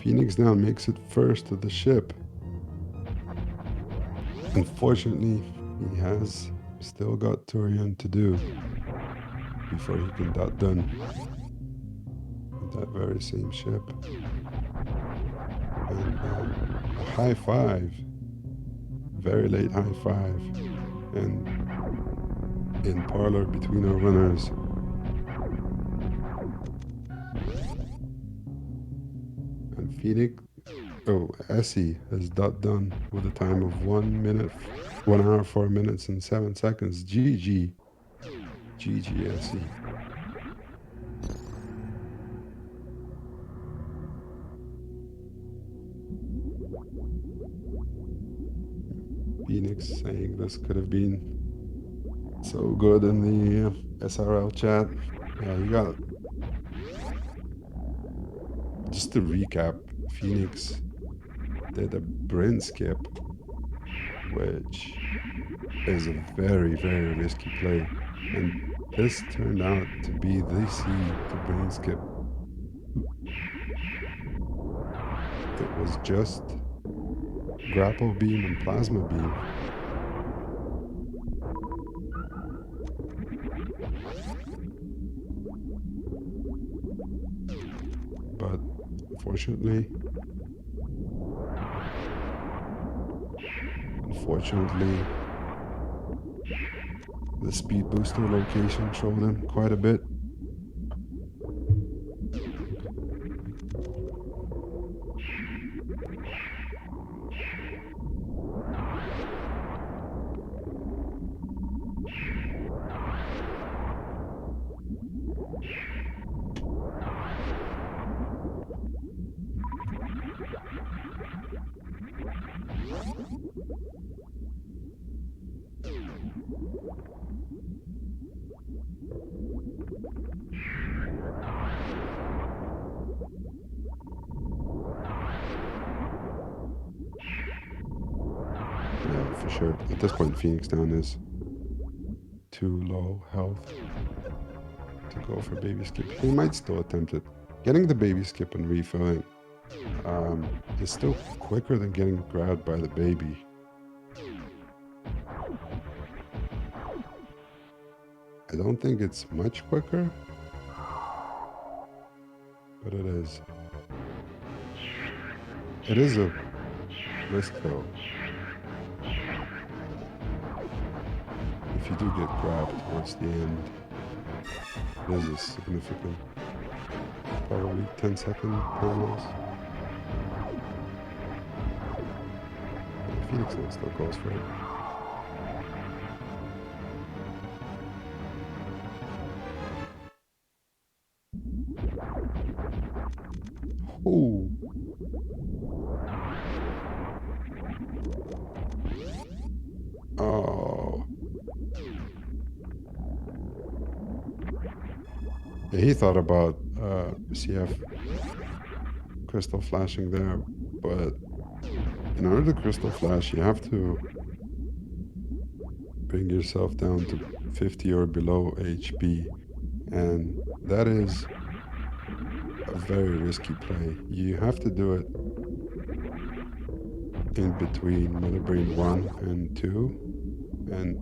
S1: FenixDown makes it first to the ship. Unfortunately, he has still got Torian to do before he can get done with that very same ship. And a high five, very late high five, and in parlor between our runners. And Aessy has that done with a time of 1 hour, 4 minutes and 7 seconds. GG. GG, Aessy. Phoenix saying this could have been so good in the SRL chat. Yeah, you got it. Just to recap, Phoenix did a brain skip, which is a very risky play. And this turned out to be the seed to brain skip. It was just grapple beam and plasma beam. But unfortunately, the speed booster location showed him quite a bit. sure. At this point, FenixDown is too low health to go for baby skip. He might still attempt it. Getting the baby skip and refilling is still quicker than getting grabbed by the baby. I don't think it's much quicker, but it is. It is a risk though. If you do get grabbed towards the end, it is a significant, probably 10-second time loss. FenixDown still goes for it. Oh. Oh. Yeah, he thought about CF crystal flashing there, but in order to crystal flash, you have to bring yourself down to 50 or below HP, and that is a very risky play. You have to do it in between Mother Brain 1 and 2, and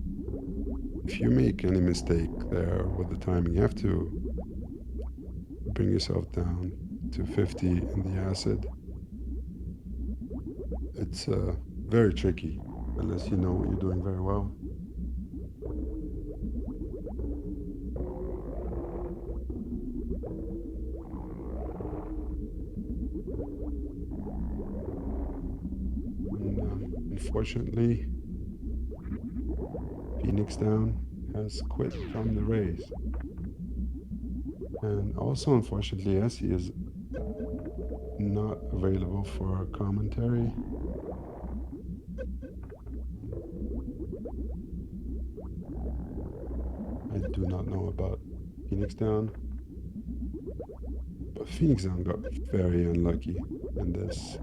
S1: if you make any mistake there with the timing, you have to bring yourself down to 50 in the acid. It's very tricky unless you know what you're doing very well. And unfortunately, FenixDown has quit from the race. And also, unfortunately, Aessy is not available for commentary. I do not know about FenixDown, but FenixDown got very unlucky in this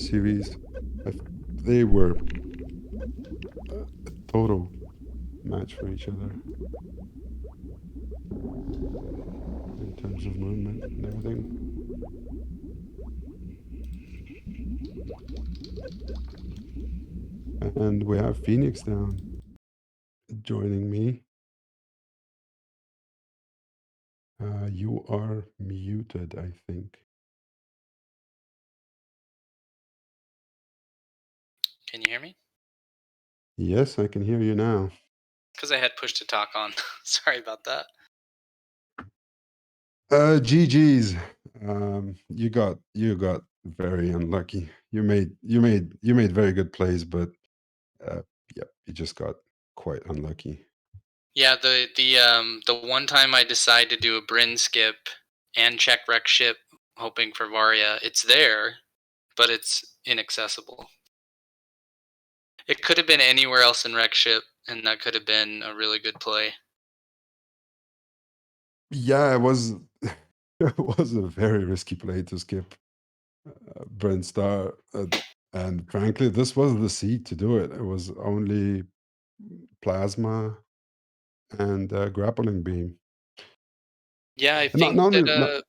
S1: series. They were a total match for each other in terms of movement and everything. And we have FenixDown joining me. You are muted, I think.
S2: Can you hear me?
S1: Yes, I can hear you now.
S2: Because I had push to talk on. Sorry about that.
S1: GG's. You got very unlucky. You made very good plays, but yeah, you just got quite unlucky.
S2: Yeah, the one time I decide to do a Bryn skip and check wreck ship, hoping for Varia, it's there, but it's inaccessible. It could have been anywhere else in wreck ship, and that could have been a really good play.
S1: Yeah, it was it was a very risky play to skip Brent Star, and frankly, this was the seed to do it. It was only plasma and grappling beam.
S2: Yeah, I
S1: Not
S2: think
S1: not only not,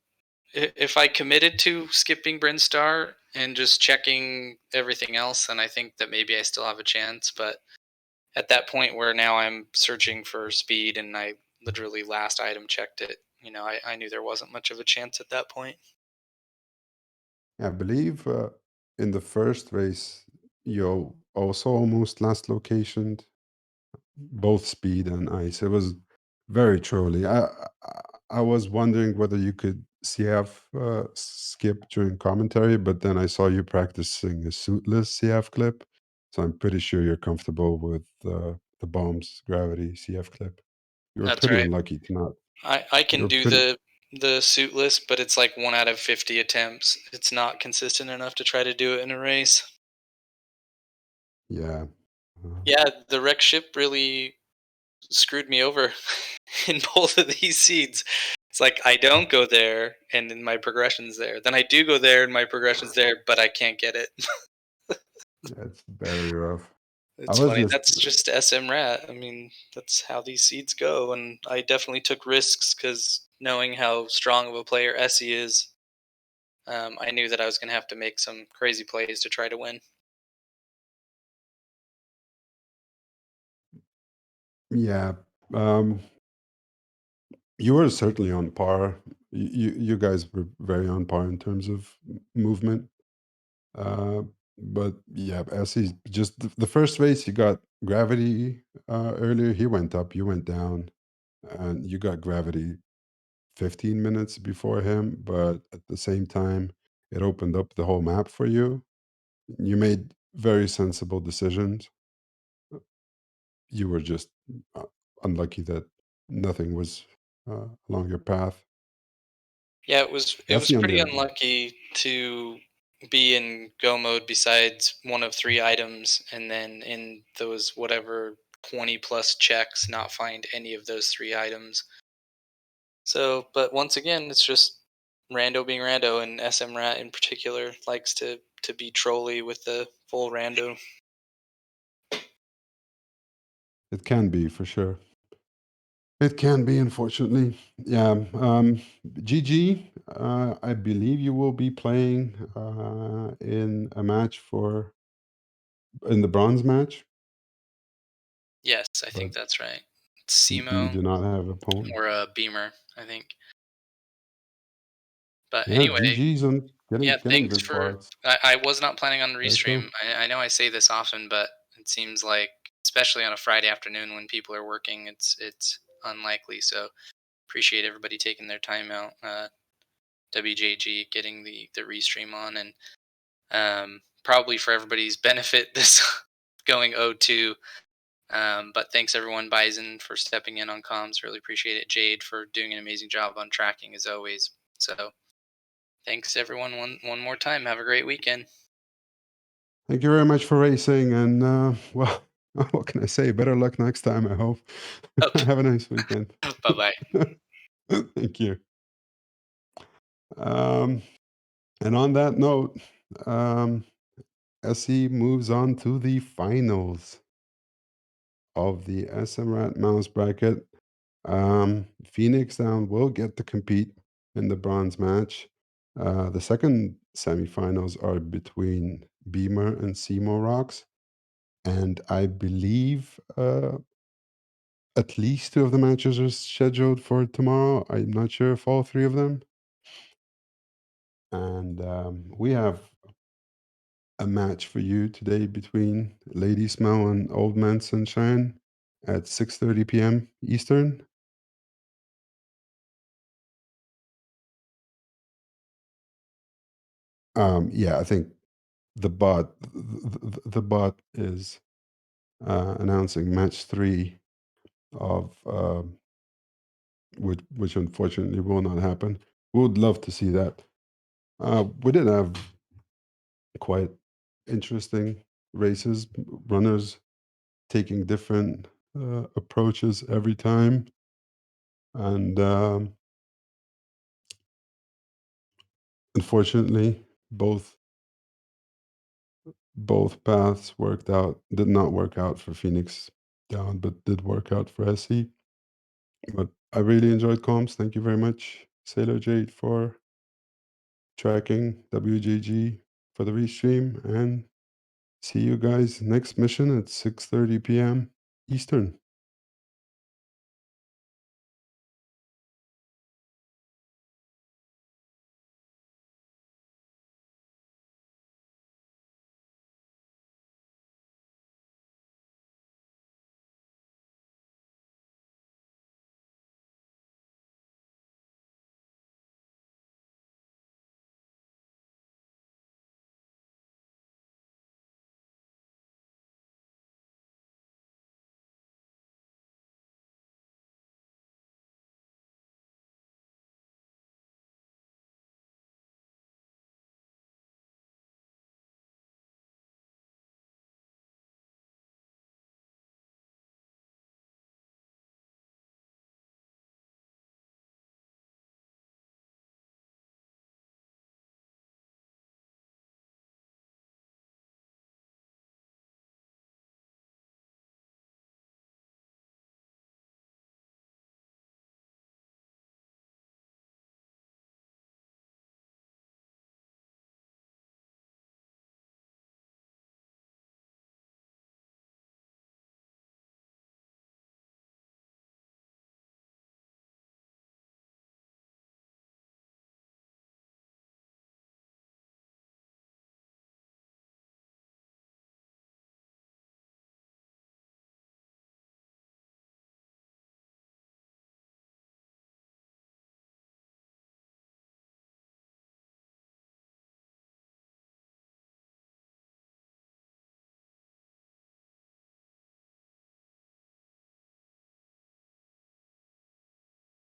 S2: that if I committed to skipping Bryn Star and just checking everything else, then I think that maybe I still have a chance. But at that point where now I'm searching for speed and I literally last item checked it, I knew there wasn't much of a chance at that point.
S1: I believe in the first race you also almost last locationed both speed and ice. It was very truly. I was wondering whether you could CF skip during commentary, but then I saw you practicing a suitless CF clip, so I'm pretty sure you're comfortable with the bomb's gravity CF clip. You were
S2: That's
S1: pretty
S2: right.
S1: unlucky to not.
S2: I
S1: You
S2: can
S1: were
S2: do
S1: pretty.
S2: the suitless, but it's like 1 out of 50 attempts. It's not consistent enough to try to do it in a race.
S1: Yeah.
S2: Yeah, the wreck ship really screwed me over in both of these seeds. It's like I don't go there and then my progression's there. Then I do go there and my progression's there, but I can't get it.
S1: That's very rough. I
S2: It's
S1: was
S2: funny.
S1: just
S2: That's just SMRAT. I mean, that's how these seeds go. And I definitely took risks because knowing how strong of a player Aessy is, I knew that I was going to have to make some crazy plays to try to win.
S1: yeah. Um, you were certainly on par. You guys were very on par in terms of movement. Uh, but yeah, Essie's just the first race you got gravity earlier. He went up, you went down, and you got gravity 15 minutes before him. But at the same time, it opened up the whole map for you. You made very sensible decisions. You were just uh, unlucky that nothing was along your path.
S2: Yeah, it was
S1: Essie on
S2: pretty
S1: the
S2: unlucky to be in go mode besides one of three items, and then in those whatever 20 plus checks, not find any of those three items. So, but once again, it's just rando being rando, and SMRAT in particular likes to be trolly with the full rando.
S1: it can be for sure. It can be, unfortunately. Yeah. GG. I believe you will be playing in a match in the bronze match,
S2: Yes, I
S1: but
S2: think that's right.
S1: you
S2: Simo
S1: do not have a opponent.
S2: or a Beamer, I think. But
S1: Yeah,
S2: anyway,
S1: GG's on
S2: yeah,
S1: getting
S2: thanks
S1: this
S2: for.
S1: far. It's
S2: I was not planning on
S1: very
S2: restream.
S1: cool.
S2: I know I say this often, but it seems like, especially on a Friday afternoon when people are working, it's unlikely. So appreciate everybody taking their time out. WJG getting the restream on, and probably for everybody's benefit, this going 0-2. But thanks everyone, Bison for stepping in on comms. Really appreciate it. Jade for doing an amazing job on tracking as always. So thanks everyone one more time. Have a great weekend.
S1: Thank you very much for racing, and well, what can I say? Better luck next time, I hope. Have a nice weekend.
S2: Bye bye.
S1: Thank you. Um, and on that note, um, SE moves on to the finals of the SMRAT mouse bracket. Phoenix Down will get to compete in the bronze match. The second semifinals are between Beamer and Seymour Rocks. And I believe at least two of the matches are scheduled for tomorrow. I'm not sure if all three of them. And we have a match for you today between Lady Smell and Old Man Sunshine at 6:30 p.m. Eastern. Yeah, I think the bot is announcing match three of which unfortunately will not happen. We would love to see that. We did have quite interesting races, runners taking different approaches every time, and unfortunately, both paths did not work out for Phoenix Down, but did work out for SE. But I really enjoyed comms. Thank you very much, Sailor Jade, for tracking WJG for the restream, and see you guys next mission at 6:30 p.m. Eastern.